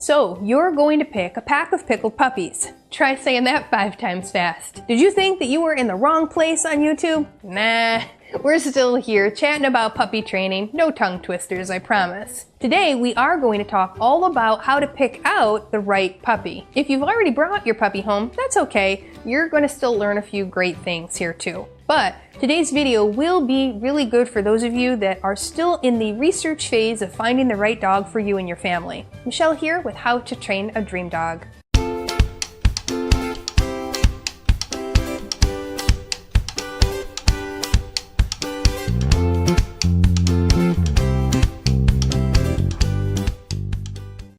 So, you're going to pick a pack of pickled puppies. Try saying that 5 times fast. Did you think that you were in the wrong place on YouTube? Nah, we're still here chatting about puppy training. No tongue twisters, I promise. Today, we are going to talk all about how to pick out the right puppy. If you've already brought your puppy home, that's okay. You're going to still learn a few great things here too. But today's video will be really good for those of you that are still in the research phase of finding the right dog for you and your family. Michelle here with How to Train a Dream Dog.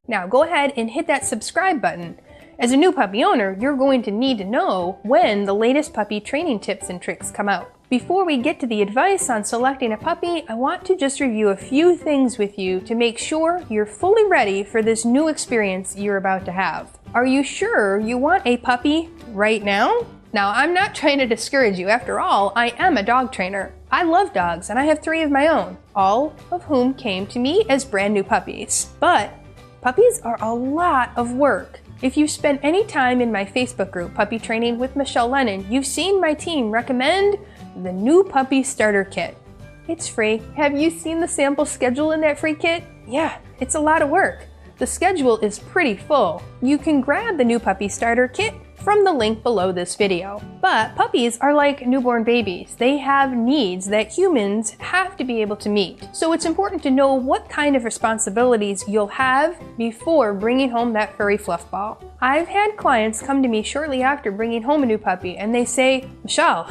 Now go ahead and hit that subscribe button. As a new puppy owner, you're going to need to know when the latest puppy training tips and tricks come out. Before we get to the advice on selecting a puppy, I want to just review a few things with you to make sure you're fully ready for this new experience you're about to have. Are you sure you want a puppy right now? Now, I'm not trying to discourage you. After all, I am a dog trainer. I love dogs and I have 3 of my own, all of whom came to me as brand new puppies. But puppies are a lot of work. If you've spent any time in my Facebook group, Puppy Training with Michelle Lennon, you've seen my team recommend the new puppy starter kit. It's free. Have you seen the sample schedule in that free kit? Yeah, it's a lot of work. The schedule is pretty full. You can grab the new puppy starter kit from the link below this video. But puppies are like newborn babies. They have needs that humans have to be able to meet. So it's important to know what kind of responsibilities you'll have before bringing home that furry fluff ball. I've had clients come to me shortly after bringing home a new puppy and they say, Michelle,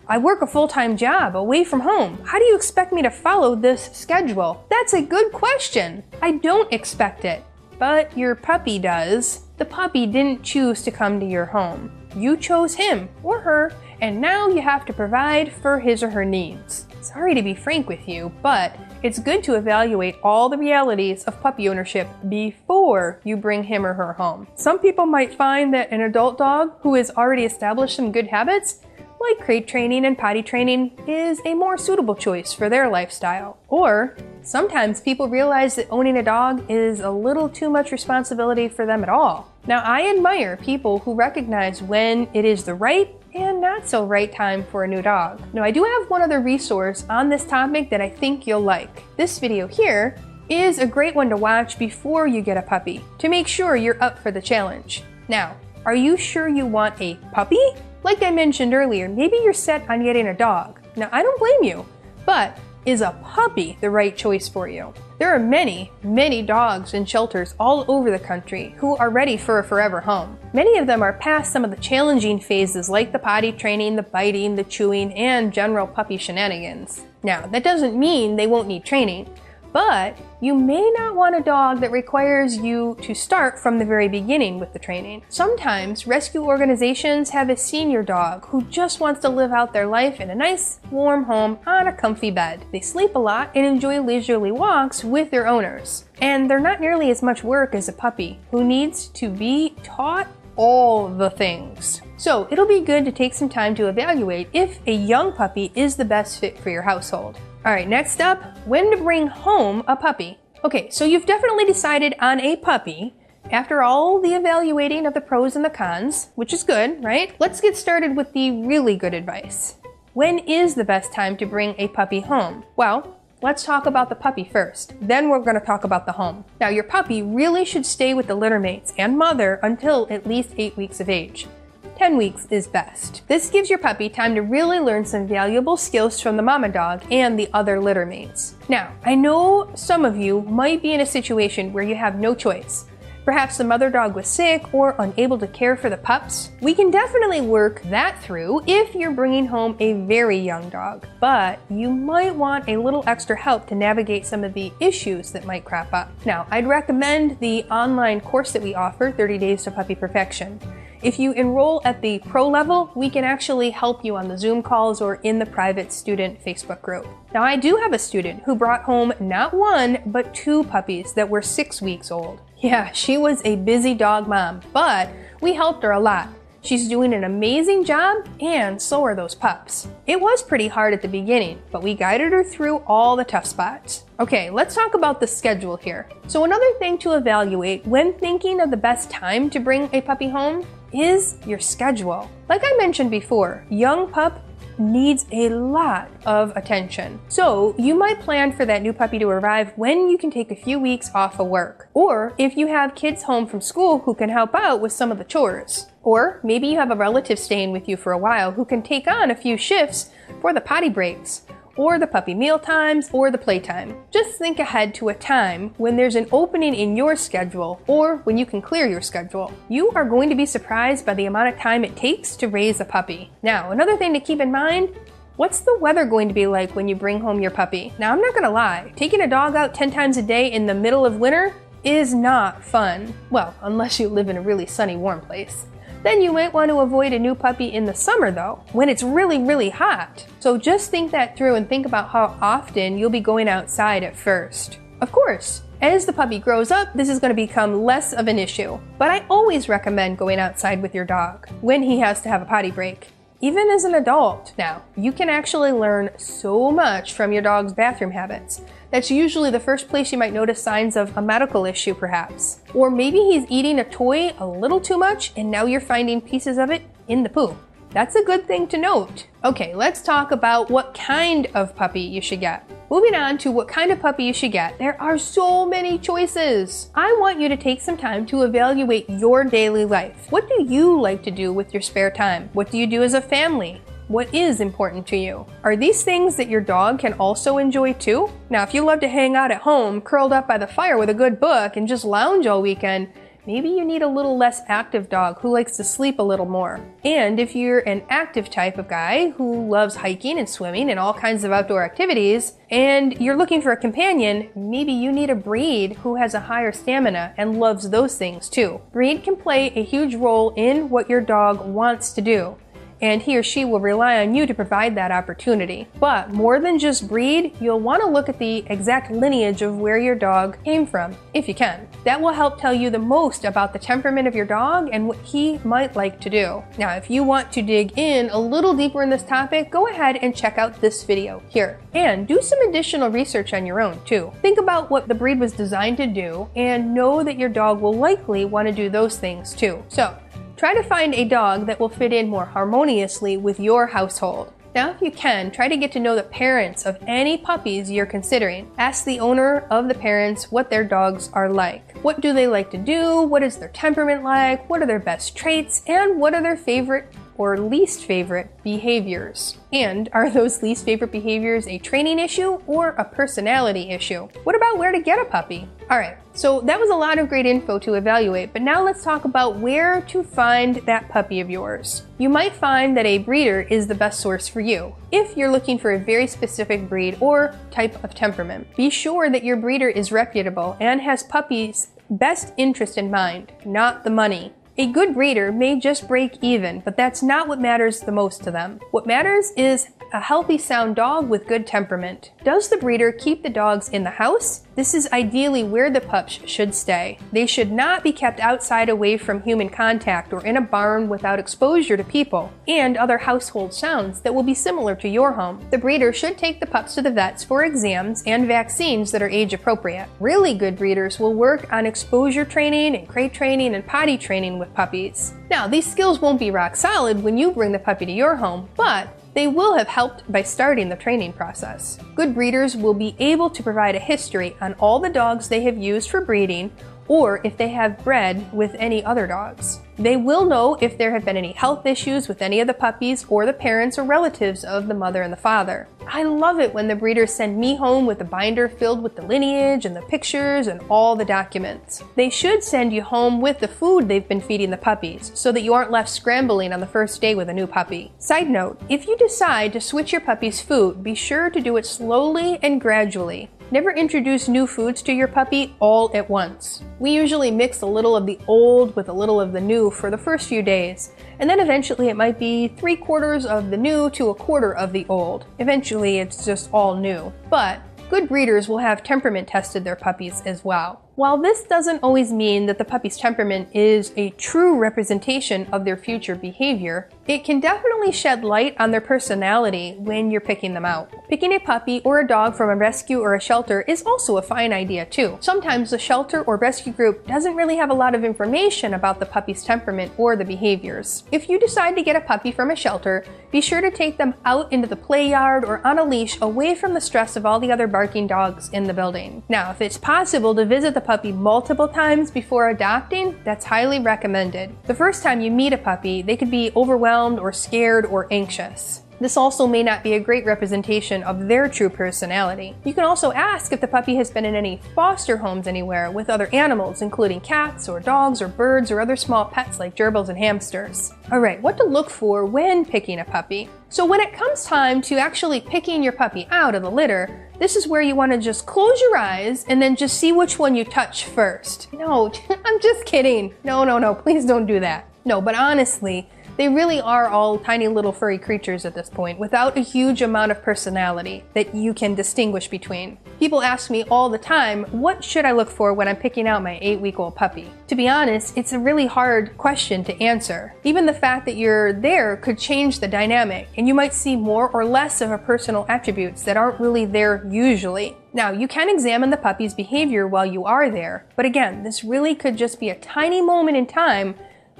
I work a full-time job away from home. How do you expect me to follow this schedule? That's a good question. I don't expect it, but your puppy does. The puppy didn't choose to come to your home. You chose him or her, and now you have to provide for his or her needs. Sorry to be frank with you, but it's good to evaluate all the realities of puppy ownership before you bring him or her home. Some people might find that an adult dog who has already established some good habits, like crate training and potty training, is a more suitable choice for their lifestyle. Or sometimes people realize that owning a dog is a little too much responsibility for them at all. Now, I admire people who recognize when it is the right and not so right time for a new dog. Now, I do have one other resource on this topic that I think you'll like. This video here is a great one to watch before you get a puppy to make sure you're up for the challenge. Now, are you sure you want a puppy? Like I mentioned earlier, maybe you're set on getting a dog. Now, I don't blame you, but is a puppy the right choice for you? There are many, many dogs in shelters all over the country who are ready for a forever home. Many of them are past some of the challenging phases like the potty training, the biting, the chewing, and general puppy shenanigans. Now, that doesn't mean they won't need training, but you may not want a dog that requires you to start from the very beginning with the training. Sometimes rescue organizations have a senior dog who just wants to live out their life in a nice, warm home on a comfy bed. They sleep a lot and enjoy leisurely walks with their owners. And they're not nearly as much work as a puppy who needs to be taught all the things. So it'll be good to take some time to evaluate if a young puppy is the best fit for your household. Alright, next up, when to bring home a puppy. Okay, so you've definitely decided on a puppy after all the evaluating of the pros and the cons, which is good, right? Let's get started with the really good advice. When is the best time to bring a puppy home? Well, let's talk about the puppy first. Then we're going to talk about the home. Now, your puppy really should stay with the littermates and mother until at least 8 weeks of age. 10 weeks is best. This gives your puppy time to really learn some valuable skills from the mama dog and the other littermates. Now, I know some of you might be in a situation where you have no choice. Perhaps the mother dog was sick or unable to care for the pups. We can definitely work that through if you're bringing home a very young dog, but you might want a little extra help to navigate some of the issues that might crop up. Now, I'd recommend the online course that we offer, 30 Days to Puppy Perfection. If you enroll at the pro level, we can actually help you on the Zoom calls or in the private student Facebook group. Now, I do have a student who brought home not 1, but 2 puppies that were 6 weeks old. Yeah, she was a busy dog mom, but we helped her a lot. She's doing an amazing job, and so are those pups. It was pretty hard at the beginning, but we guided her through all the tough spots. Okay, let's talk about the schedule here. So another thing to evaluate when thinking of the best time to bring a puppy home is your schedule. Like I mentioned before, young pup needs a lot of attention. So you might plan for that new puppy to arrive when you can take a few weeks off of work. Or if you have kids home from school who can help out with some of the chores. Or maybe you have a relative staying with you for a while who can take on a few shifts for the potty breaks, or the puppy meal times, or the playtime. Just think ahead to a time when there's an opening in your schedule, or when you can clear your schedule. You are going to be surprised by the amount of time it takes to raise a puppy. Now, another thing to keep in mind, what's the weather going to be like when you bring home your puppy? Now, I'm not gonna lie, taking a dog out 10 times a day in the middle of winter is not fun. Well, unless you live in a really sunny, warm place. Then you might want to avoid a new puppy in the summer though, when it's really, really hot. So just think that through and think about how often you'll be going outside at first. Of course, as the puppy grows up, this is going to become less of an issue. But I always recommend going outside with your dog when he has to have a potty break. Even as an adult. Now, you can actually learn so much from your dog's bathroom habits. That's usually the first place you might notice signs of a medical issue perhaps. Or maybe he's eating a toy a little too much and now you're finding pieces of it in the poo. That's a good thing to note. Okay, let's talk about what kind of puppy you should get. Moving on to what kind of puppy you should get, there are so many choices. I want you to take some time to evaluate your daily life. What do you like to do with your spare time? What do you do as a family? What is important to you? Are these things that your dog can also enjoy too? Now, if you love to hang out at home, curled up by the fire with a good book and just lounge all weekend, maybe you need a little less active dog who likes to sleep a little more. And if you're an active type of guy who loves hiking and swimming and all kinds of outdoor activities, and you're looking for a companion, maybe you need a breed who has a higher stamina and loves those things too. Breed can play a huge role in what your dog wants to do, and he or she will rely on you to provide that opportunity. But more than just breed, you'll want to look at the exact lineage of where your dog came from, if you can. That will help tell you the most about the temperament of your dog and what he might like to do. Now, if you want to dig in a little deeper in this topic, go ahead and check out this video here. And do some additional research on your own too. Think about what the breed was designed to do and know that your dog will likely want to do those things too. So, try to find a dog that will fit in more harmoniously with your household. Now, if you can, try to get to know the parents of any puppies you're considering. Ask the owner of the parents what their dogs are like. What do they like to do? What is their temperament like? What are their best traits? And what are their favorite or least favorite behaviors? And are those least favorite behaviors a training issue or a personality issue? What about where to get a puppy? Alright, so that was a lot of great info to evaluate, but now let's talk about where to find that puppy of yours. You might find that a breeder is the best source for you, if you're looking for a very specific breed or type of temperament. Be sure that your breeder is reputable and has puppies' best interest in mind, not the money. A good breeder may just break even, but that's not what matters the most to them. What matters is a healthy, sound dog with good temperament. Does the breeder keep the dogs in the house? This is ideally where the pups should stay. They should not be kept outside away from human contact or in a barn without exposure to people and other household sounds that will be similar to your home. The breeder should take the pups to the vets for exams and vaccines that are age appropriate. Really good breeders will work on exposure training and crate training and potty training with puppies. Now, these skills won't be rock solid when you bring the puppy to your home, but they will have helped by starting the training process. Good breeders will be able to provide a history on all the dogs they have used for breeding, or if they have bred with any other dogs. They will know if there have been any health issues with any of the puppies or the parents or relatives of the mother and the father. I love it when the breeders send me home with a binder filled with the lineage and the pictures and all the documents. They should send you home with the food they've been feeding the puppies so that you aren't left scrambling on the first day with a new puppy. Side note, if you decide to switch your puppy's food, be sure to do it slowly and gradually. Never introduce new foods to your puppy all at once. We usually mix a little of the old with a little of the new for the first few days, and then eventually it might be 3/4 of the new to 1/4 of the old. Eventually it's just all new. But good breeders will have temperament tested their puppies as well. While this doesn't always mean that the puppy's temperament is a true representation of their future behavior, it can definitely shed light on their personality when you're picking them out. Picking a puppy or a dog from a rescue or a shelter is also a fine idea too. Sometimes the shelter or rescue group doesn't really have a lot of information about the puppy's temperament or the behaviors. If you decide to get a puppy from a shelter, be sure to take them out into the play yard or on a leash away from the stress of all the other barking dogs in the building. Now, if it's possible to visit the puppy multiple times before adopting, that's highly recommended. The first time you meet a puppy, they could be overwhelmed or scared or anxious. This also may not be a great representation of their true personality. You can also ask if the puppy has been in any foster homes anywhere with other animals, including cats or dogs or birds or other small pets like gerbils and hamsters. Alright, what to look for when picking a puppy. So when it comes time to actually picking your puppy out of the litter, this is where you want to just close your eyes and then just see which one you touch first. No, I'm just kidding. No, please don't do that. No, but honestly, they really are all tiny little furry creatures at this point, without a huge amount of personality that you can distinguish between. People ask me all the time, what should I look for when I'm picking out my 8-week-old puppy? To be honest, it's a really hard question to answer. Even the fact that you're there could change the dynamic, and you might see more or less of a personal attributes that aren't really there usually. Now, you can examine the puppy's behavior while you are there, but again, this really could just be a tiny moment in time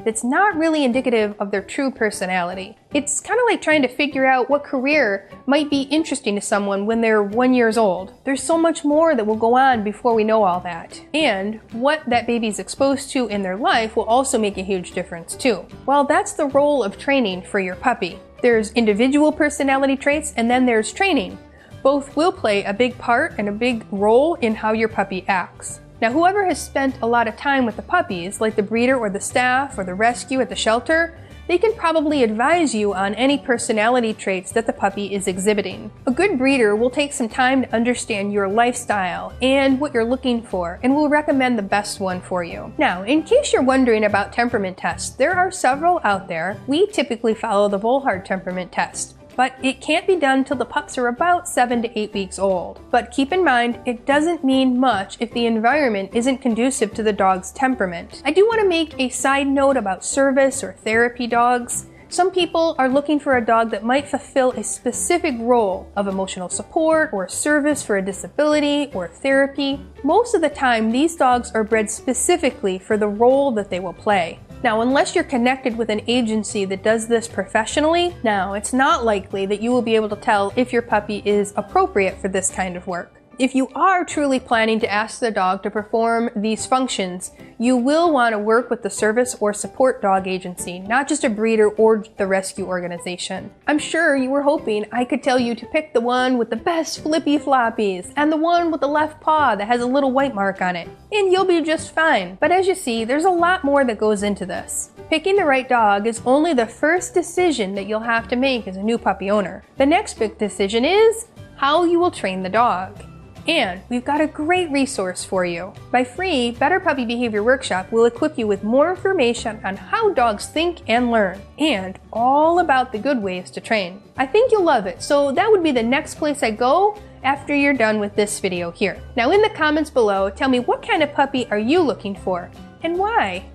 that's not really indicative of their true personality. It's kind of like trying to figure out what career might be interesting to someone when they're 1 year old. There's so much more that will go on before we know all that. And what that baby's exposed to in their life will also make a huge difference too. Well, that's the role of training for your puppy. There's individual personality traits and then there's training. Both will play a big part and a big role in how your puppy acts. Now, whoever has spent a lot of time with the puppies, like the breeder or the staff or the rescue at the shelter, they can probably advise you on any personality traits that the puppy is exhibiting. A good breeder will take some time to understand your lifestyle and what you're looking for, and will recommend the best one for you. Now, in case you're wondering about temperament tests, there are several out there. We typically follow the Volhard temperament test, but it can't be done till the pups are about 7 to 8 weeks old. But keep in mind, it doesn't mean much if the environment isn't conducive to the dog's temperament. I do want to make a side note about service or therapy dogs. Some people are looking for a dog that might fulfill a specific role of emotional support or service for a disability or therapy. Most of the time, these dogs are bred specifically for the role that they will play. Now, unless you're connected with an agency that does this professionally, now it's not likely that you will be able to tell if your puppy is appropriate for this kind of work. If you are truly planning to ask the dog to perform these functions, you will want to work with the service or support dog agency, not just a breeder or the rescue organization. I'm sure you were hoping I could tell you to pick the one with the best flippy floppies and the one with the left paw that has a little white mark on it, and you'll be just fine. But as you see, there's a lot more that goes into this. Picking the right dog is only the first decision that you'll have to make as a new puppy owner. The next big decision is how you will train the dog. And we've got a great resource for you. My free Better Puppy Behavior Workshop will equip you with more information on how dogs think and learn, and all about the good ways to train. I think you'll love it, so that would be the next place I go after you're done with this video here. Now in the comments below, tell me what kind of puppy are you looking for, and why?